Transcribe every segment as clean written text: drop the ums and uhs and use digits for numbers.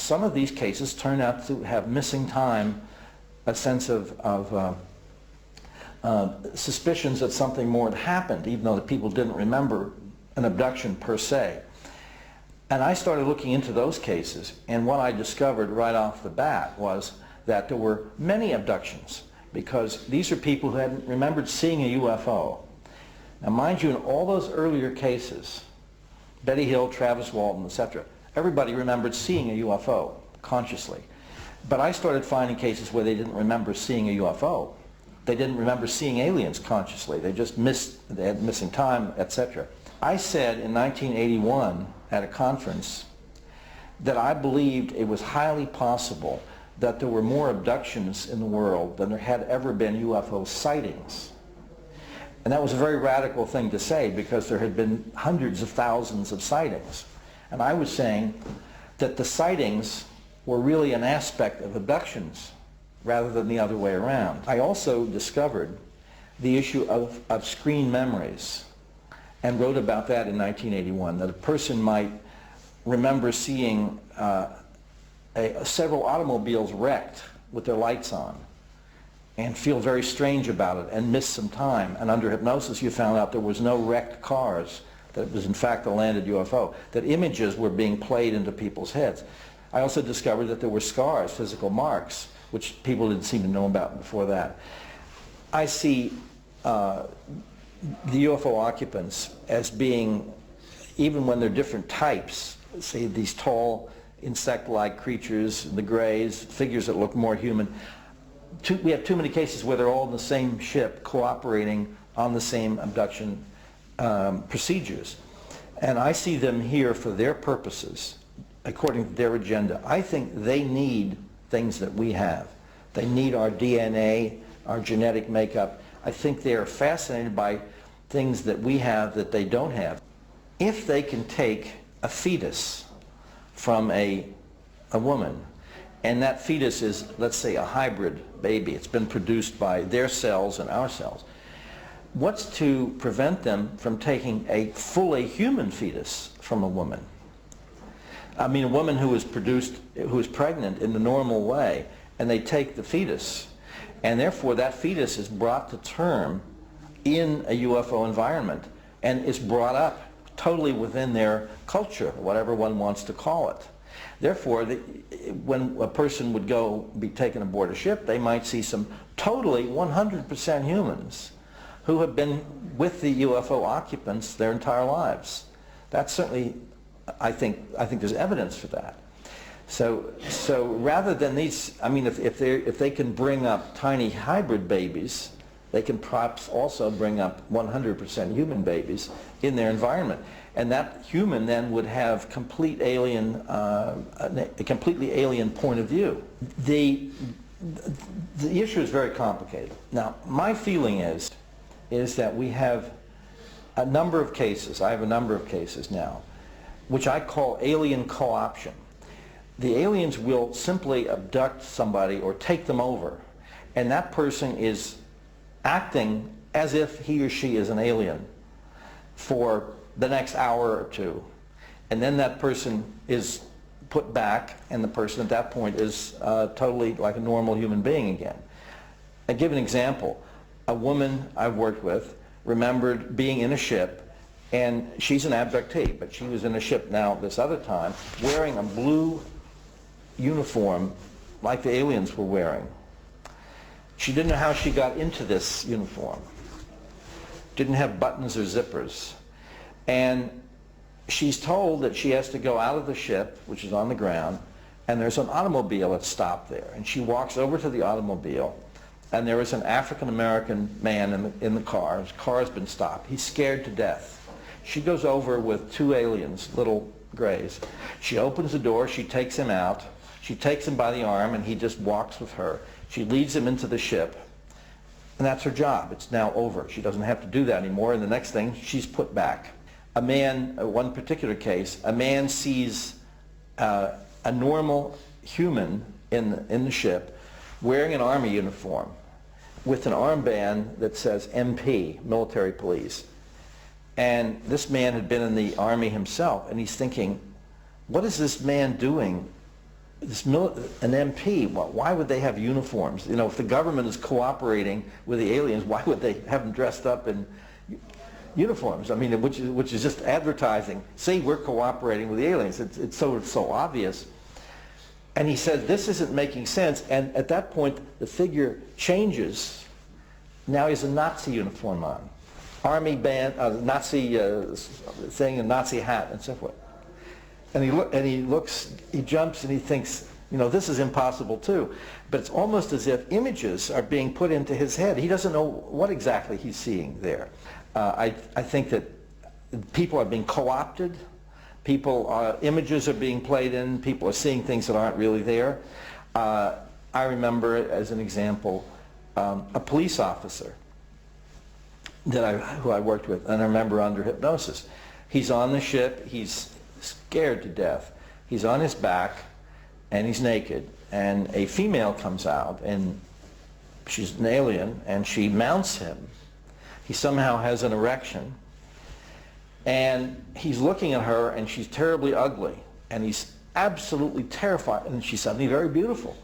some of these cases turn out to have missing time, a sense of suspicions that something more had happened, even though the people didn't remember an abduction per se. And I started looking into those cases, and what I discovered right off the bat was that there were many abductions, because these are people who hadn't remembered seeing a UFO. Now mind you, in all those earlier cases, Betty Hill, Travis Walton, etc., everybody remembered seeing a UFO consciously. But I started finding cases where they didn't remember seeing a UFO. They didn't remember seeing aliens consciously. They just they had missing time, etc. I said in 1981 at a conference that I believed it was highly possible that there were more abductions in the world than there had ever been UFO sightings. And that was a very radical thing to say, because there had been hundreds of thousands of sightings. And I was saying that the sightings were really an aspect of abductions rather than the other way around. I also discovered the issue of screen memories, and wrote about that in 1981, that a person might remember seeing several automobiles wrecked with their lights on and feel very strange about it and miss some time. And under hypnosis you found out there was no wrecked cars, that it was in fact a landed UFO, that images were being played into people's heads. I also discovered that there were scars, physical marks, which people didn't seem to know about before that. I see the UFO occupants as being, even when they're different types, say these tall insect-like creatures, the grays, figures that look more human, we have too many cases where they're all in the same ship cooperating on the same abduction procedures. And I see them here for their purposes, according to their agenda. I think they need things that we have. They need our DNA, our genetic makeup. I think they are fascinated by things that we have that they don't have. If they can take a fetus from a woman, and that fetus is, let's say, a hybrid baby, it's been produced by their cells and our cells, what's to prevent them from taking a fully human fetus from a woman? I mean, a woman who is pregnant in the normal way, and they take the fetus, and therefore that fetus is brought to term in a UFO environment and is brought up totally within their culture, whatever one wants to call it. Therefore, when a person would be taken aboard a ship, they might see some totally 100% humans who have been with the UFO occupants their entire lives. That's certainly, I think there's evidence for that. So rather than these, I mean, if they can bring up tiny hybrid babies, they can perhaps also bring up 100% human babies in their environment. And that human then would have a completely alien point of view. The issue is very complicated. Now, my feeling is that we have a number of cases, I have a number of cases now, which I call alien co-option. The aliens will simply abduct somebody or take them over, and that person is acting as if he or she is an alien for the next hour or two, and then that person is put back, and the person at that point is totally like a normal human being again. I give an example. A woman I've worked with remembered being in a ship, and she's an abductee, but she was in a ship now this other time wearing a blue uniform like the aliens were wearing. She didn't know how she got into this uniform. Didn't have buttons or zippers. And she's told that she has to go out of the ship, which is on the ground, and there's an automobile that's stopped there. And she walks over to the automobile, and there is an African-American man in the car. His car has been stopped. He's scared to death. She goes over with two aliens, little grays. She opens the door, she takes him out, she takes him by the arm, and he just walks with her. She leads him into the ship, and that's her job. It's now over. She doesn't have to do that anymore, and the next thing, she's put back. A man, one particular case, a man sees a normal human in the ship wearing an army uniform with an armband that says MP, military police. And this man had been in the army himself, and he's thinking, what is this man doing an MP, why would they have uniforms? You know, if the government is cooperating with the aliens, why would they have them dressed up in uniforms? I mean, which is just advertising. See, we're cooperating with the aliens. It's so obvious. And he says, this isn't making sense. And at that point, the figure changes. Now he has a Nazi uniform on. Army band, Nazi thing, a Nazi hat, and so forth. And he jumps and he thinks, you know, this is impossible too. But it's almost as if images are being put into his head. He doesn't know what exactly he's seeing there. I think that people are being co-opted. Images are being played in. People are seeing things that aren't really there. I remember, as an example, a police officer who I worked with, and I remember under hypnosis. He's on the ship. He's scared to death. He's on his back, and he's naked. And a female comes out, and she's an alien, and she mounts him. He somehow has an erection. And he's looking at her, and she's terribly ugly. And he's absolutely terrified. And she's suddenly very beautiful.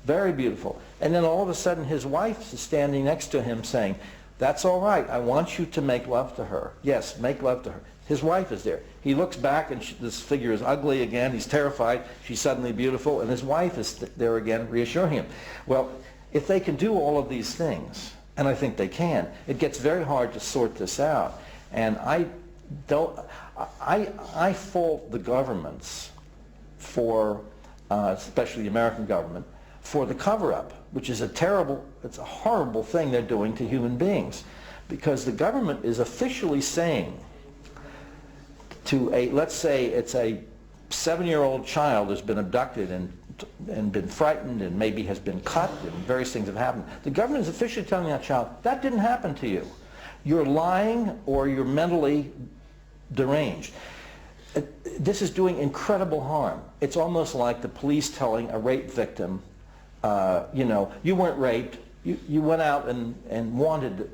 Very beautiful. And then all of a sudden, his wife is standing next to him saying, that's all right. I want you to make love to her. Yes, make love to her. His wife is there. He looks back, and this figure is ugly again. He's terrified. She's suddenly beautiful. And his wife is there again, reassuring him. Well, if they can do all of these things, and I think they can, it gets very hard to sort this out. And I fault the governments for, especially the American government, for the cover-up, which is it's a horrible thing they're doing to human beings. Because the government is officially saying to let's say it's a 7-year-old child who's been abducted and been frightened and maybe has been cut and various things have happened. The government is officially telling that child, that didn't happen to you. You're lying or you're mentally deranged. This is doing incredible harm. It's almost like the police telling a rape victim, you know, you weren't raped, you went out and wanted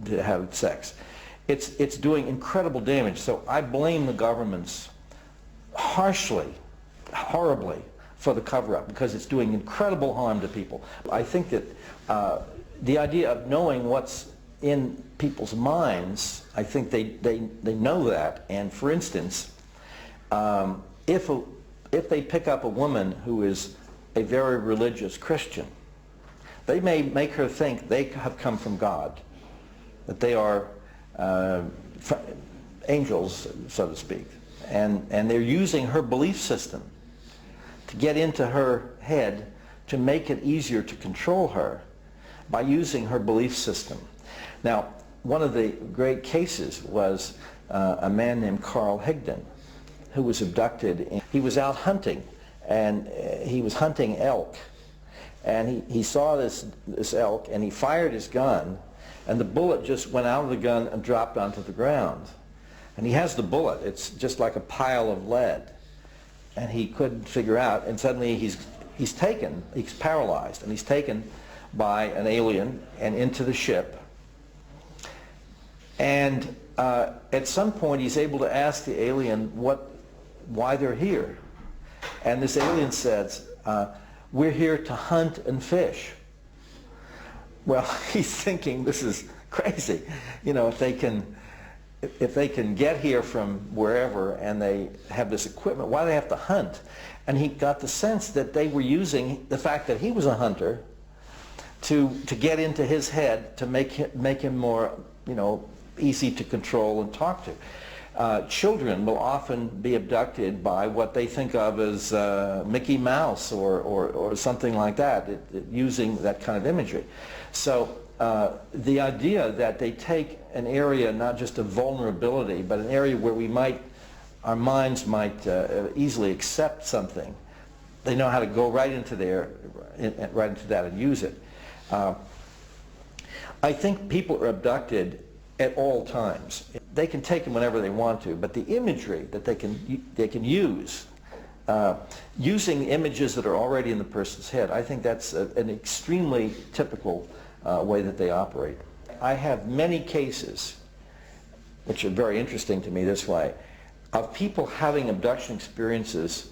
to have sex. It's doing incredible damage. So I blame the governments harshly, horribly, for the cover-up, because it's doing incredible harm to people. I think that the idea of knowing what's in people's minds, I think they know that. And for instance, if they pick up a woman who is a very religious Christian, they may make her think they have come from God, that they are angels, so to speak, and they're using her belief system to get into her head to make it easier to control her by using her belief system. Now, one of the great cases was a man named Carl Higdon, who was abducted. He was out hunting, and he was hunting elk, and he saw this elk, and he fired his gun, and the bullet just went out of the gun and dropped onto the ground. And he has the bullet. It's just like a pile of lead. And he couldn't figure out, and suddenly he's paralyzed, and he's taken by an alien and into the ship. And at some point he's able to ask the alien why they're here. And this alien says, we're here to hunt and fish. Well, he's thinking, this is crazy. You know, if they can get here from wherever and they have this equipment, why do they have to hunt? And he got the sense that they were using the fact that he was a hunter to get into his head, to make him more, you know, easy to control and talk to. Children will often be abducted by what they think of as Mickey Mouse or something like that, using that kind of imagery. So the idea that they take an area not just of vulnerability, but an area where our minds might easily accept something, they know how to go right into that and use it. I think people are abducted at all times. They can take them whenever they want to, but the imagery that they can use, using images that are already in the person's head, I think that's an extremely typical way that they operate. I have many cases, which are very interesting to me this way, of people having abduction experiences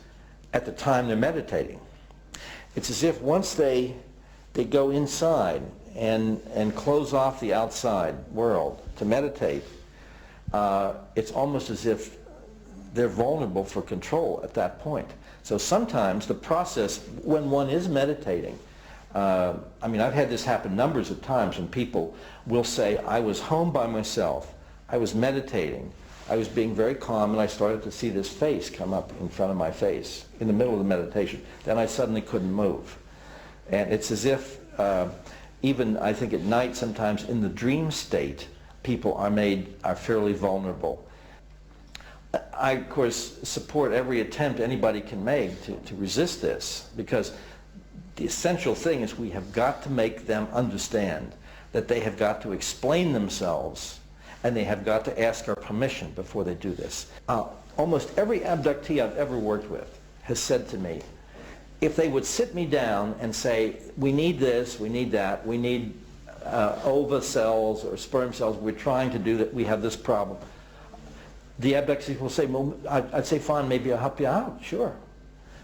at the time they're meditating. It's as if once they go inside and close off the outside world to meditate, it's almost as if they're vulnerable for control at that point. So sometimes the process, when one is meditating, I mean, I've had this happen numbers of times when people will say, I was home by myself, I was meditating, I was being very calm, and I started to see this face come up in front of my face in the middle of the meditation. Then I suddenly couldn't move. And it's as if, even I think at night sometimes in the dream state, people are fairly vulnerable. I, of course, support every attempt anybody can make to resist this, because the essential thing is we have got to make them understand that they have got to explain themselves, and they have got to ask our permission before they do this. Almost every abductee I've ever worked with has said to me, if they would sit me down and say, we need this, we need that, we need ova cells or sperm cells, we're trying to do that, we have this problem. The abductee will say, well, I'd say, fine, maybe I'll help you out, sure.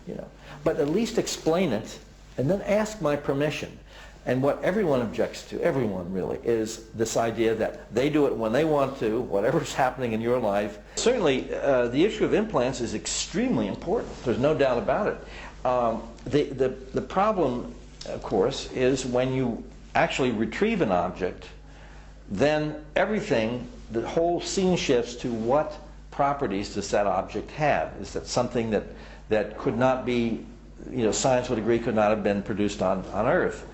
You know. But at least explain it and then ask my permission. And what everyone objects to, everyone really, is this idea that they do it when they want to, whatever's happening in your life. Certainly, the issue of implants is extremely important. There's no doubt about it. The problem, of course, is when you actually retrieve an object, then everything, the whole scene shifts to what properties does that object have? Is that something that could not be, you know, science would agree could not have been produced on Earth?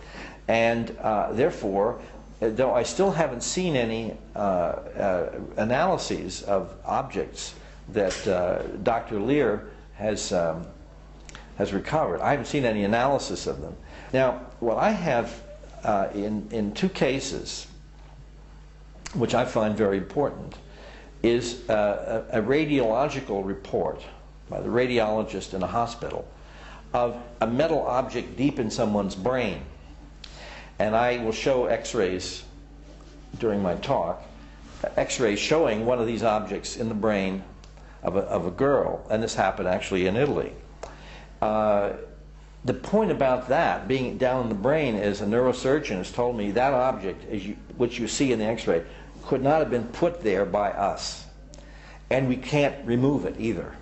And therefore, though I still haven't seen any analyses of objects that Dr. Lear has recovered, I haven't seen any analysis of them. Now, what I have in two cases, which I find very important, is a radiological report by the radiologist in a hospital of a metal object deep in someone's brain. And I will show x-rays during my talk, x-rays showing one of these objects in the brain of a girl, and this happened actually in Italy. The point about that being down in the brain is a neurosurgeon has told me that object, which you see in the x-ray, could not have been put there by us. And we can't remove it either.